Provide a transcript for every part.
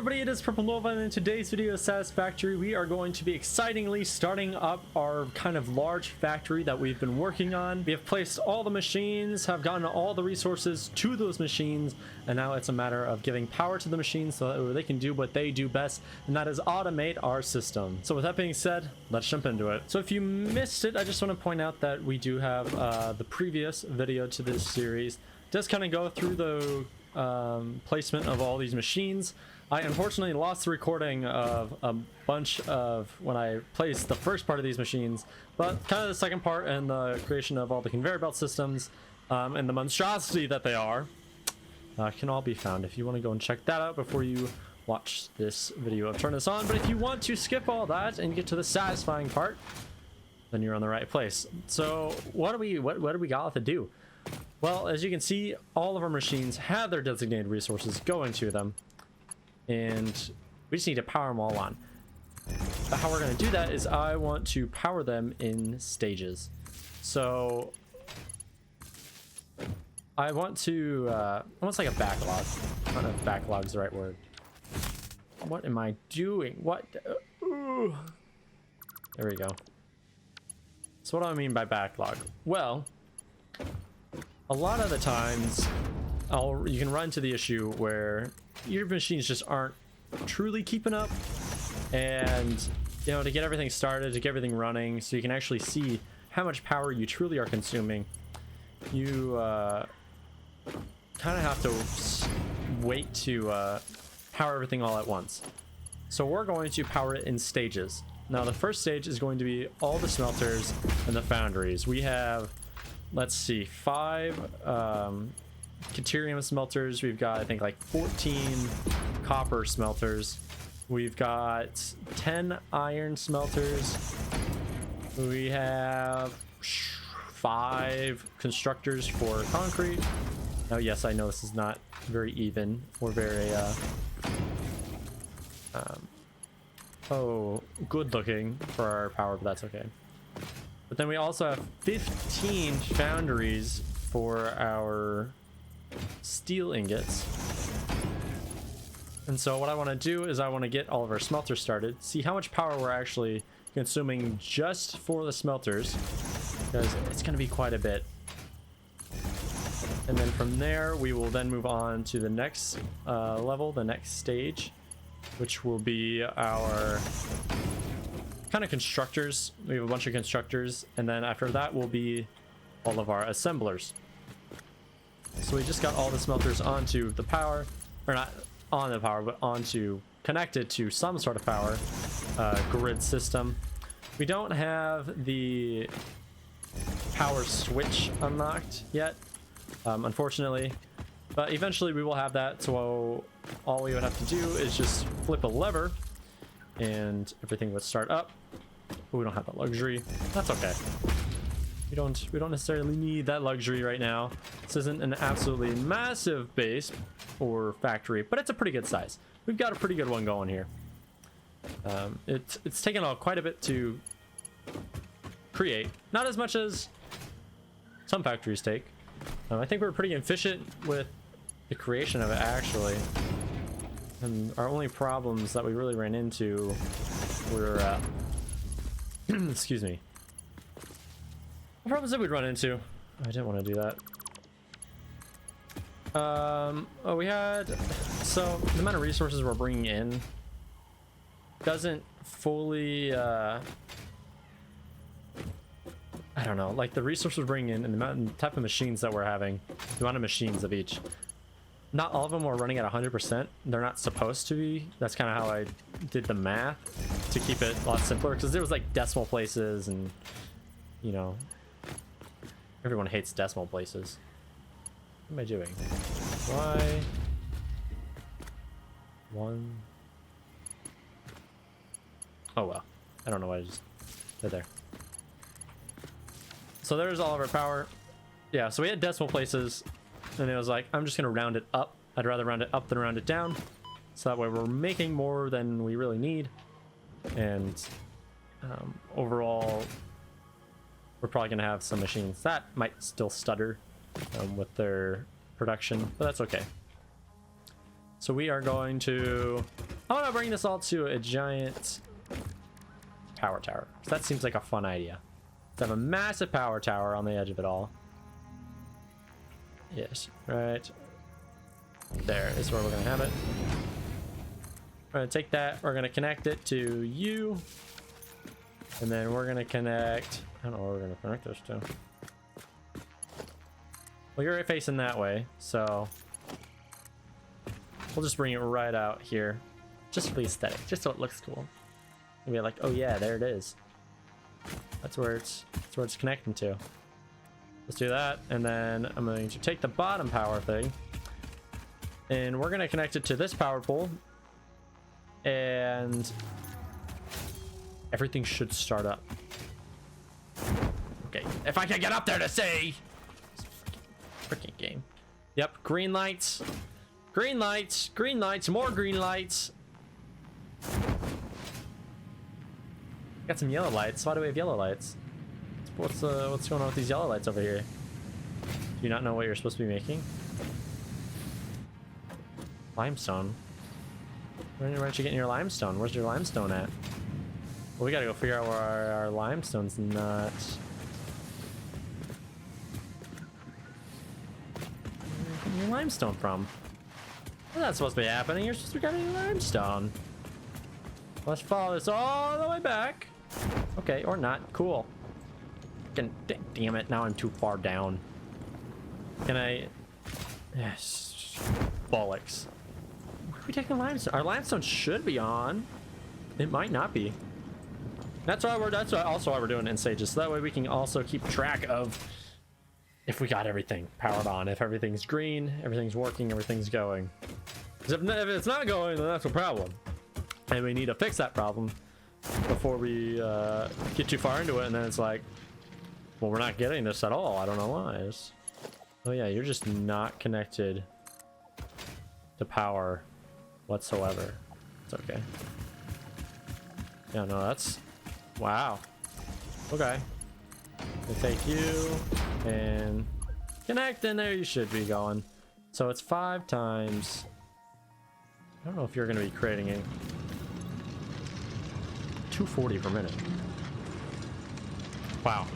everybody, it is Purple Nova, and in today's video of Satisfactory, we are going to be excitingly starting up our kind of large factory that we've been working on. We have placed all the machines, have gotten all the resources to those machines, and now it's a matter of giving power to the machines so that they can do what they do best, and that is automate our system. So with that being said, let's jump into it. So if you missed it, I just want to point out that we do have the previous video to this series. It does kind of go through the placement of all these machines. I unfortunately lost the recording of a bunch of when I placed the first part of these machines, but kind of the second part and the creation of all the conveyor belt systems and the monstrosity that they are can all be found if you want to go and check that out before you watch this video of Turn This On. But if you want to skip all that and get to the satisfying part, then you're on the right place. So what do we got to do? Well, as you can see, all of our machines have their designated resources going to them, and we just need to power them all on. But how we're going to do that is I want to power them in stages. So I want to almost like a backlog. I don't know if backlog's the right word. What am I doing? What? Ooh. There we go. So what do I mean by backlog? Well, a lot of the times you can run into the issue where your machines just aren't truly keeping up, and you know, to get everything started, to get everything running so you can actually see how much power you truly are consuming, you kind of have to wait to power everything all at once. So we're going to power it in stages. Now the first stage is going to be all the smelters and the foundries. We have, let's see, 5 Caterium smelters. We've got, I think, like 14 copper smelters. We've got 10 iron smelters. We have 5 constructors for concrete. Now, yes, I know this is not very even or very good looking for our power, but that's okay. But then we also have 15 foundries for our steel ingots. And so what I want to do is I want to get all of our smelters started, see how much power we're actually consuming just for the smelters, because it's going to be quite a bit. And then from there we will then move on to the next level, the next stage, which will be our kind of constructors. We have a bunch of constructors, and then after that will be all of our assemblers. So we just got all the smelters onto the power, or not on the power, but onto connected to some sort of power grid system. We don't have the power switch unlocked yet, unfortunately, but eventually we will have that. So all we would have to do is just flip a lever and everything would start up. But we don't have that luxury. That's okay. We don't necessarily need that luxury right now. This isn't an absolutely massive base or factory, but it's a pretty good size. We've got a pretty good one going here. It's taken quite a bit to create. Not as much as some factories take. I think we're pretty efficient with the creation of it, actually. And our only problems that we really ran into were excuse me. What problems did we run into? I didn't want to do that. Oh, we had, so the amount of resources we're bringing in doesn't fully I don't know, like the resources we're bringing in and the type of machines that we're having, the amount of machines of each, not all of them were running at 100%. They're not supposed to be. That's kind of how I did the math to keep it a lot simpler, because there was like decimal places, and you know, everyone hates decimal places. What am I doing? Why? 1. Oh well, I don't know why I just did there. So there's all of our power. Yeah, so we had decimal places, and it was like, I'm just gonna round it up. I'd rather round it up than round it down, so that way we're making more than we really need. And overall, we're probably gonna have some machines that might still stutter with their production, but that's okay. So we are going to How about I bring this all to a giant power tower? So that seems like a fun idea. Let's have a massive power tower on the edge of it all. Yes, right there is where we're gonna have it. We're gonna take that, we're gonna connect it to you, and then we're gonna connect, I don't know where we're gonna connect this to. Well, you're facing that way, so we'll just bring it right out here, just for the aesthetic, just so it looks cool. And be like, oh yeah, there it is. That's where it's connecting to. Let's do that, and then I'm going to take the bottom power thing, and we're gonna connect it to this power pole, and everything should start up. Okay, if I can get up there to see. Freaking game. Yep, green lights, green lights, green lights, more green lights. Got some yellow lights. Why do we have yellow lights? What's going on with these yellow lights over here? Do you not know what you're supposed to be making? Limestone. Where aren't you getting your limestone? Where's your limestone at? Well, we gotta go figure out where our limestone's not. Where's your limestone from? Well, that's supposed to be happening. You're supposed to be getting limestone. Let's follow this all the way back. Okay, or not. Cool. Damn it, now I'm too far down. Can I... Yes. Bollocks. Where are we taking limestone? Our limestone should be on. It might not be. That's also why we're doing it in stages. So that way we can also keep track of if we got everything powered on. If everything's green, everything's working, everything's going. Because if it's not going, then that's a problem. And we need to fix that problem before we get too far into it, and then it's like, well, we're not getting this at all. I don't know why. Oh yeah, you're just not connected to power whatsoever. It's okay. Yeah, no, that's... Wow. Okay. We'll take you and connect, and there you should be going. So it's 5 times... I don't know if you're going to be creating it. 240 per minute. Wow.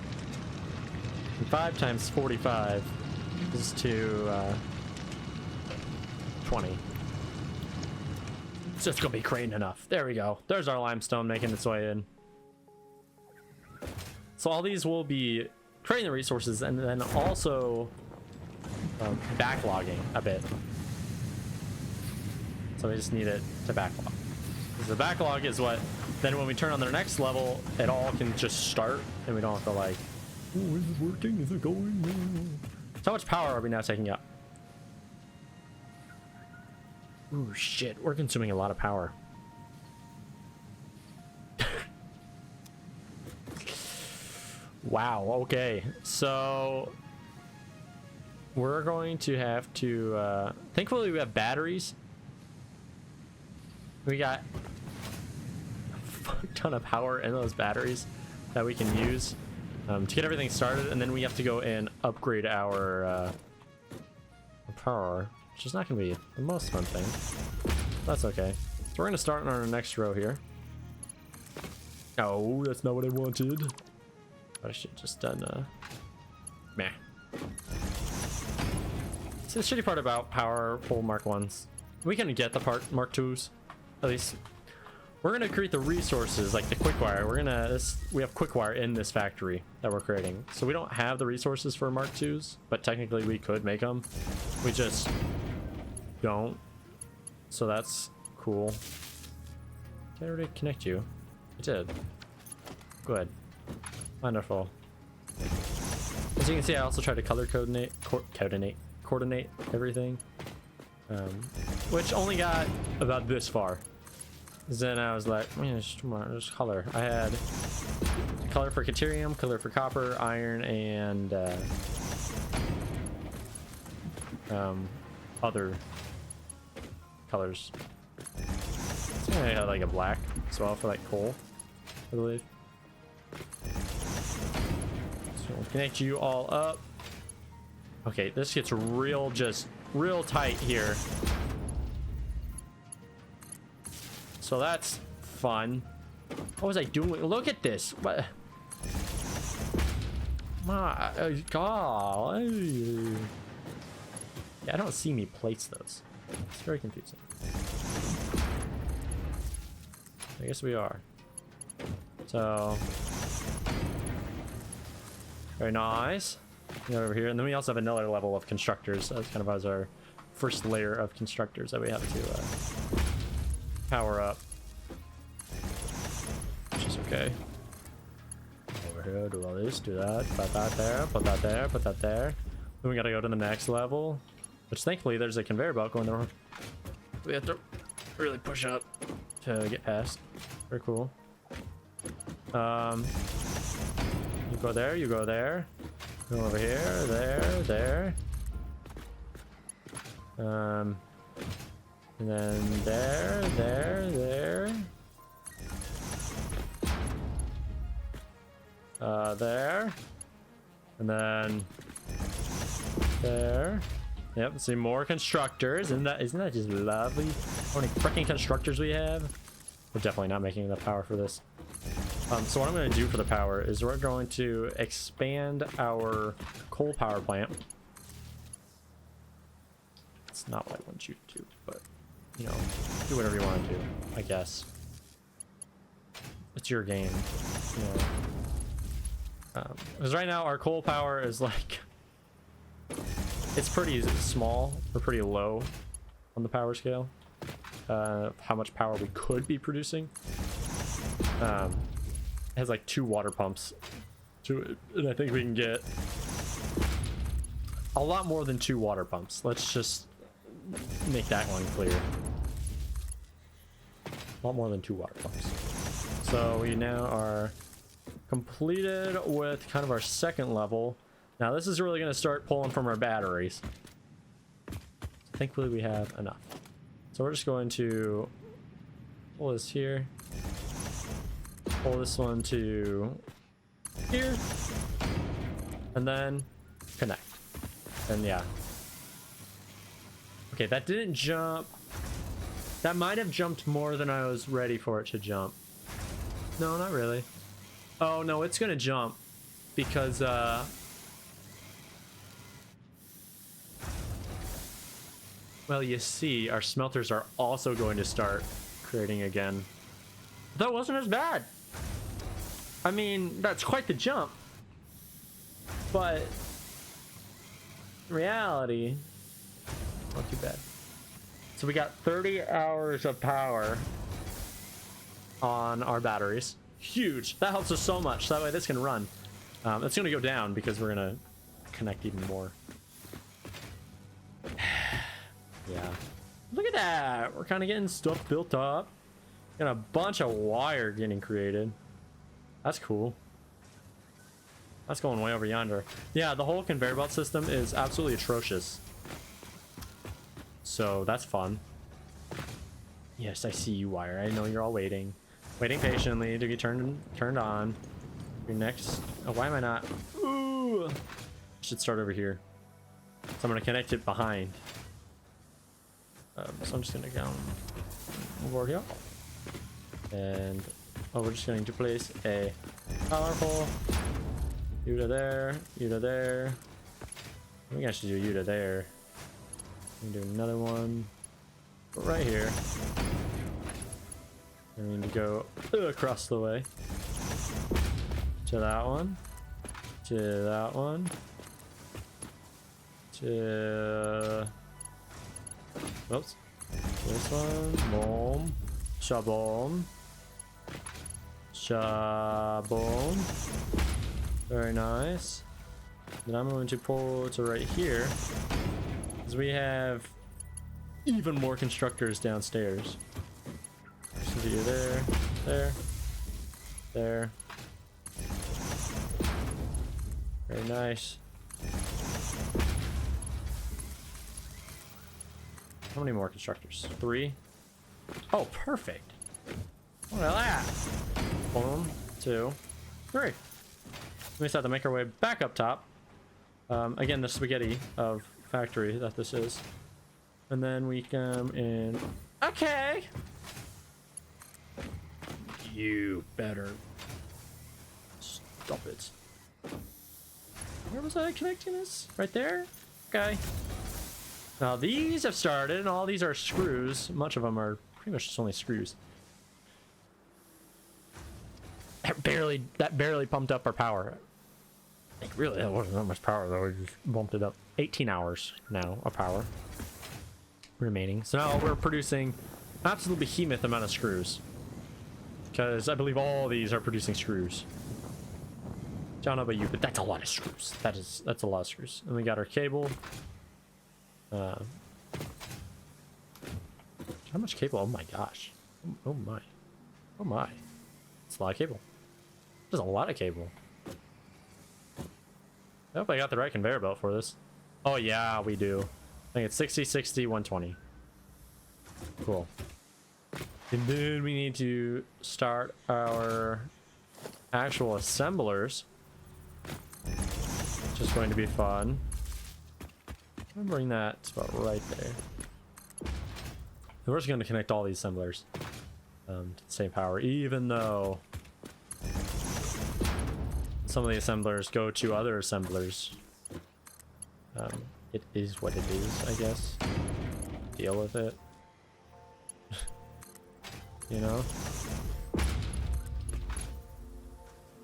And 5 times 45 is to 20. It's just gonna be creating enough. There we go. There's our limestone making its way in. So all these will be creating the resources and then also backlogging a bit. So we just need it to backlog. Because the backlog is what then when we turn on the next level, it all can just start and we don't have to like, oh, is it working? Is it going? So how much power are we now taking up? Ooh, shit, we're consuming a lot of power. Wow, okay. So we're going to have to thankfully we have batteries. We got a fuck ton of power in those batteries that we can use to get everything started, and then we have to go and upgrade our power, which is not going to be the most fun thing. That's okay. So we're going to start on our next row here. Oh, that's not what I wanted. I should have just done meh. So the shitty part about power pole Mark 1s, we can get the part Mark 2s. At least we're gonna create the resources like the quick wire. We have quick wire in this factory that we're creating, so we don't have the resources for Mark 2s, but technically we could make them. We just don't. So that's cool. Did I already connect you? I did. Good. Wonderful. As you can see, I also tried to color coordinate everything, which only got about this far. Then I was like, man, just color. I had color for Caterium, color for copper, iron, and other colors. So I had like a black as well for like coal, I believe. So we'll connect you all up. Okay, this gets real tight here. So that's fun. What was I doing? Look at this. What? My God. Yeah, I don't see me place those. It's very confusing. I guess we are. So very nice. Go over here, and then we also have another level of constructors. That's kind of as our first layer of constructors that we have to power up, which is okay. Over here, do all this, do that, put that there, put that there, put that there. Then we gotta go to the next level, which thankfully there's a conveyor belt going there. We have to really push up to get past. Very cool. You go there, you go there. Go over here, there. And then there. There. And then there. Yep, see more constructors. Isn't that just lovely? How many freaking constructors we have? We're definitely not making enough power for this. So what I'm going to do for the power is we're going to expand our coal power plant. It's not what I want you to do, but, you know, do whatever you want to do, I guess. It's your game, you know. Because right now our coal power is like, it's pretty small, or pretty low on the power scale. How much power we could be producing. It has like 2 water pumps to it, and I think we can get a lot more than 2 water pumps. Let's just make that one clear. A lot more than 2 water pumps. So we now are completed with kind of our second level. Now this is really going to start pulling from our batteries. Thankfully we have enough. So we're just going to pull this here. Pull this one to here, and then connect. And yeah. Okay, that didn't jump. That might have jumped more than I was ready for it to jump. No, not really. Oh no, it's gonna jump because well, you see, our smelters are also going to start creating again. That wasn't as bad. I mean, that's quite the jump, but in reality, not too bad. So we got 30 hours of power on our batteries. Huge. That helps us so much. That way this can run. It's going to go down because we're going to connect even more. Yeah. Look at that. We're kind of getting stuff built up. Got a bunch of wire getting created. That's cool. That's going way over yonder. Yeah, the whole conveyor belt system is absolutely atrocious. So that's fun. Yes, I see you, wire. I know you're all waiting. Waiting patiently to be turned on. Your next... Oh, why am I not... Ooh! Should start over here. So I'm going to connect it behind. So I'm just going to go over here. And... Oh, we're just going to place a power pole. You to there. You to there. I think I should do you to there. I'm going to do another one. Right here. And we need to go across the way. To that one. To that one. To... Oops. This one. Boom. Shaboom. Shaboom. Very nice. Then I'm going to pull to right here. Because we have even more constructors downstairs. So do there, there, there. Very nice. How many more constructors? 3? Oh, perfect. Look at that. 1, 2, 3. We just have to make our way back up top. Again, the spaghetti of factory that this is. And then we come in. Okay. You better stop it. Where was I connecting this? Right there? Okay. Now these have started, and all these are screws. Much of them are pretty much just only screws. That barely pumped up our power. Like, really, that wasn't that much power though. We just bumped it up. 18 hours now of power remaining. So now we're producing an absolute behemoth amount of screws. Because I believe all these are producing screws. Don't know about you, but that's a lot of screws. That's a lot of screws. And we got our cable. How much cable? Oh my gosh. Oh my. Oh my. It's a lot of cable. There's a lot of cable. I hope I got the right conveyor belt for this. Oh yeah, we do. I think it's 60, 60, 120. Cool. And then we need to start our actual assemblers. Which is going to be fun. I'm gonna bring that spot right there. And we're just going to connect all these assemblers to the same power, even though some of the assemblers go to other assemblers. It is what it is, I guess. Deal with it. You know?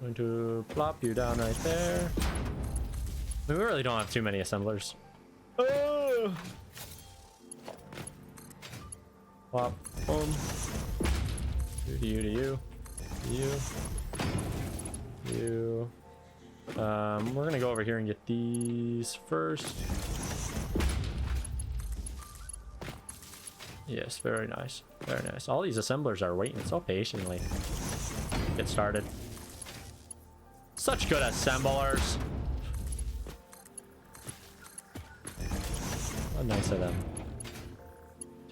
Going to plop you down right there. I mean, we really don't have too many assemblers. Oh! Plop. Boom. To you, to you. To you. You. We're gonna go over here and get these first. Yes, very nice. Very nice. All these assemblers are waiting so patiently. Get started. Such good assemblers. How nice of them.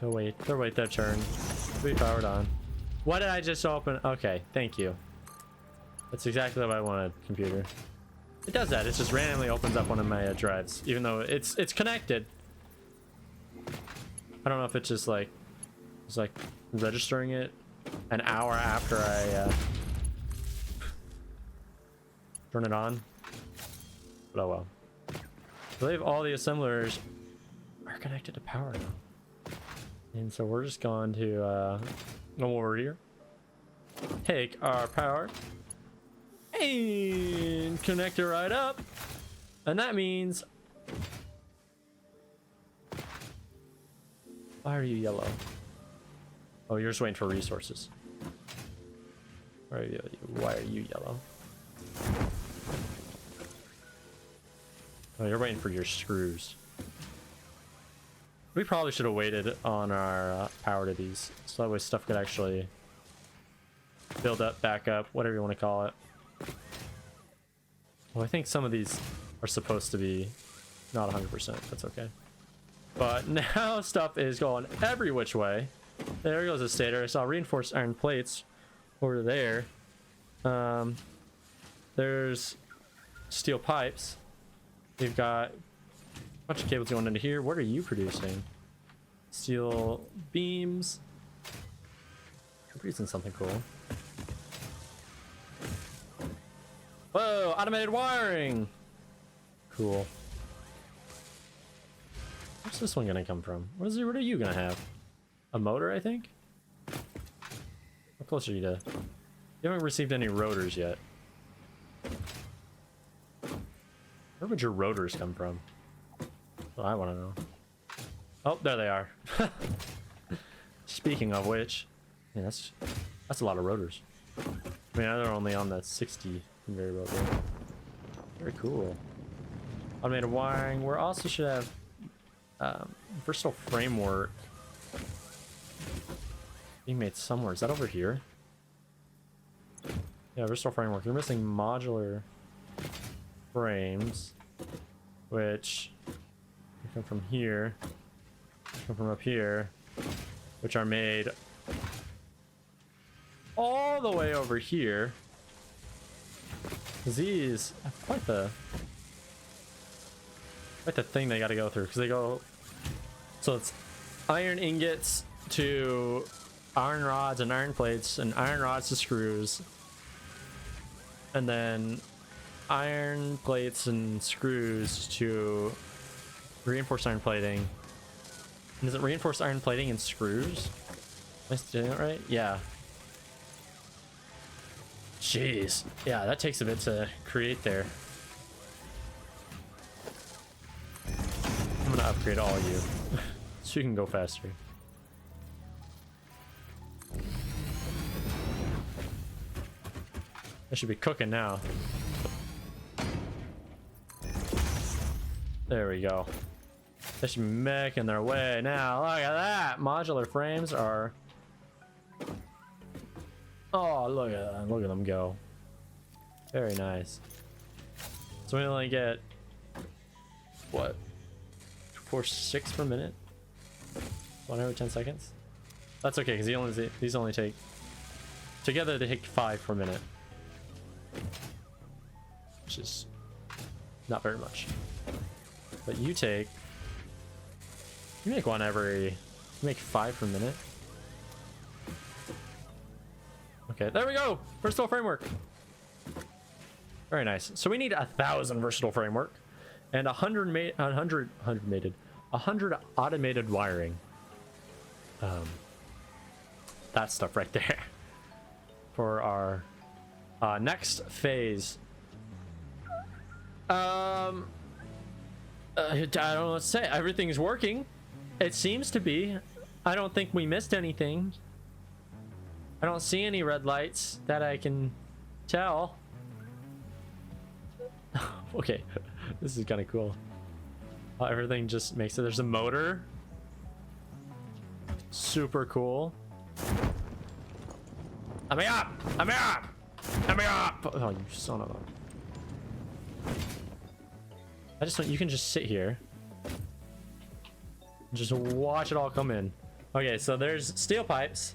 To wait their turn. Be powered on. What did I just open? Okay, thank you. That's exactly what I wanted, computer. It does that. It just randomly opens up one of my drives, even though it's connected. I don't know if it's just like it's like registering it an hour after I turn it on. But oh well. I believe all the assemblers are connected to power now, and so we're just going to go over here, take our power, and connect it right up, and that means. Why are you yellow? Oh, you're just waiting for resources. Why are you yellow? Oh, you're waiting for your screws. We probably should have waited on our power to these, so that way stuff could actually build up, back up, whatever you want to call it. Well, I think some of these are supposed to be not 100%. That's okay. But now stuff is going every which way. There goes the stator. I saw reinforced iron plates over there. There's steel pipes. We've got a bunch of cables going into here. What are you producing? Steel beams. You're producing something cool. Whoa, automated wiring. Cool. Where's this one gonna come from? What are you gonna have? A motor, I think? How close are you to? You haven't received any rotors yet. Where would your rotors come from? Well, I want to know. Oh, there they are. Speaking of which, yeah, that's a lot of rotors. I mean, they're only on the 60 conveyor belt there. Very cool. Automated wiring. We also should have versatile framework being made somewhere. Is that over here? Yeah, versatile framework. You're missing modular frames, which come from here, come from up here, which are made all the way over here. These have quite the thing they got to go through, because they go. So it's iron ingots to iron rods and iron plates and iron rods to screws, and then iron plates and screws to reinforced iron plating. And is it reinforced iron plating and screws? Am I doing it right? Yeah. Jeez. Yeah, that takes a bit to create there. I'm gonna upgrade all of you so you can go faster. I should be cooking now. There we go. They should be making their way now. Look at that! Modular frames are... Oh, look at that. Look at them go. Very nice. So we only get... What? 4.6 per minute? 1 every 10 seconds? That's okay, because these only take... Together they take 5 per minute. Which is... not very much. But you take... You make one every... You make 5 per minute. Okay, there we go! Versatile framework! Very nice. So we need 1,000 versatile framework. And 100 automated wiring. That stuff right there. For our next phase. I don't know what to say. Everything's working. It seems to be. I don't think we missed anything. I don't see any red lights that I can tell. Okay, this is kind of cool. Everything just makes it. There's a motor. Super cool. Let me up! Let me up! Let me up! Oh, you son of a... I just want... You can just sit here. Just watch it all come in. Okay, so there's steel pipes.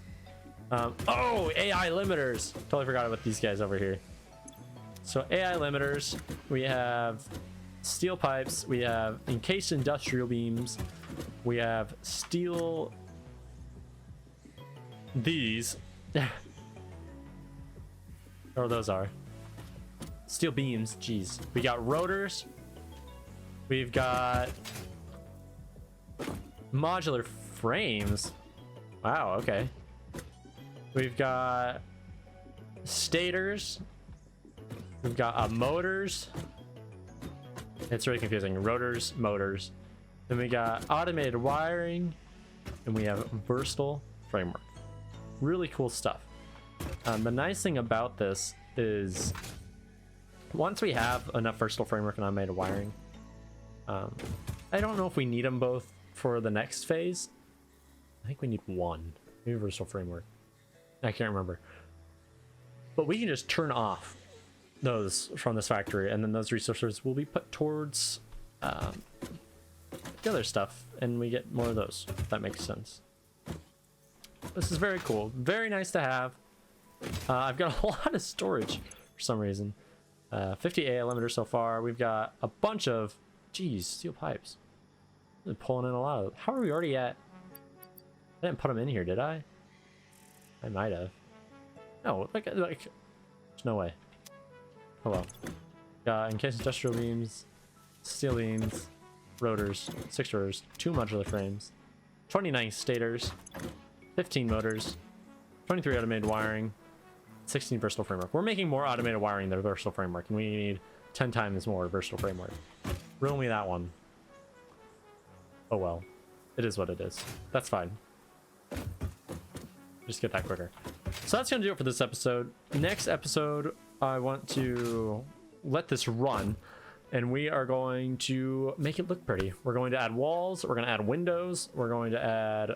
Oh, AI limiters. Totally forgot about these guys over here. So AI limiters. We have steel pipes. We have encased industrial beams. We have steel... These. Or those are. Steel beams. Jeez. We got rotors. We've got... modular frames. Wow, okay. We've got stators. We've got motors. It's really confusing. Rotors, motors. Then we got automated wiring. And we have versatile framework. Really cool stuff. The nice thing about this is once we have enough versatile framework and automated wiring, I don't know if we need them both for the next phase. I think we need one. Maybe versatile framework. I can't remember. But we can just turn off those from this factory, and then those resources will be put towards the other stuff, and we get more of those, if that makes sense. This is very cool. Very nice to have. I've got a lot of storage for some reason. 50 AI limiters so far. We've got a bunch of... Geez, steel pipes. Really pulling in a lot of... How are we already at... I didn't put them in here, did I? I might have. No, like there's no way. Oh well. Encased industrial beams, steel beams, rotors, 6 rotors, 2 modular frames, 29 stators, 15 motors, 23 automated wiring, 16 versatile framework. We're making more automated wiring than versatile framework, and we need 10 times more versatile framework. Riddle me that one. Oh well. It is what it is. That's fine. Just get that quicker. So that's going to do it for this episode. Next episode, I want to let this run, and we are going to make it look pretty. We're going to add walls. We're going to add windows. We're going to add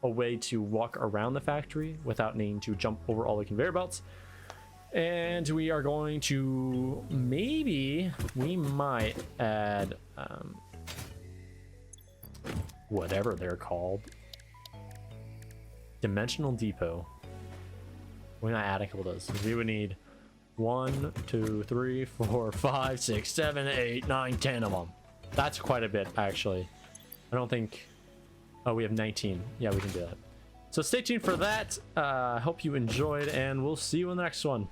a way to walk around the factory without needing to jump over all the conveyor belts. And we are going to... Maybe we might add... whatever they're called. Dimensional depot. We're not adding a couple of those. We would need 1, 2, 3, 4, 5, 6, 7, 8, 9, 10 of them. That's quite a bit, actually. I don't think... Oh, we have 19. Yeah, we can do that. So stay tuned for that. I hope you enjoyed, and we'll see you in the next one.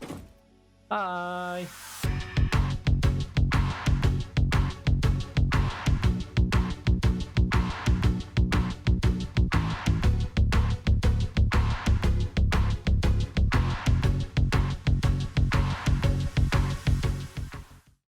Bye.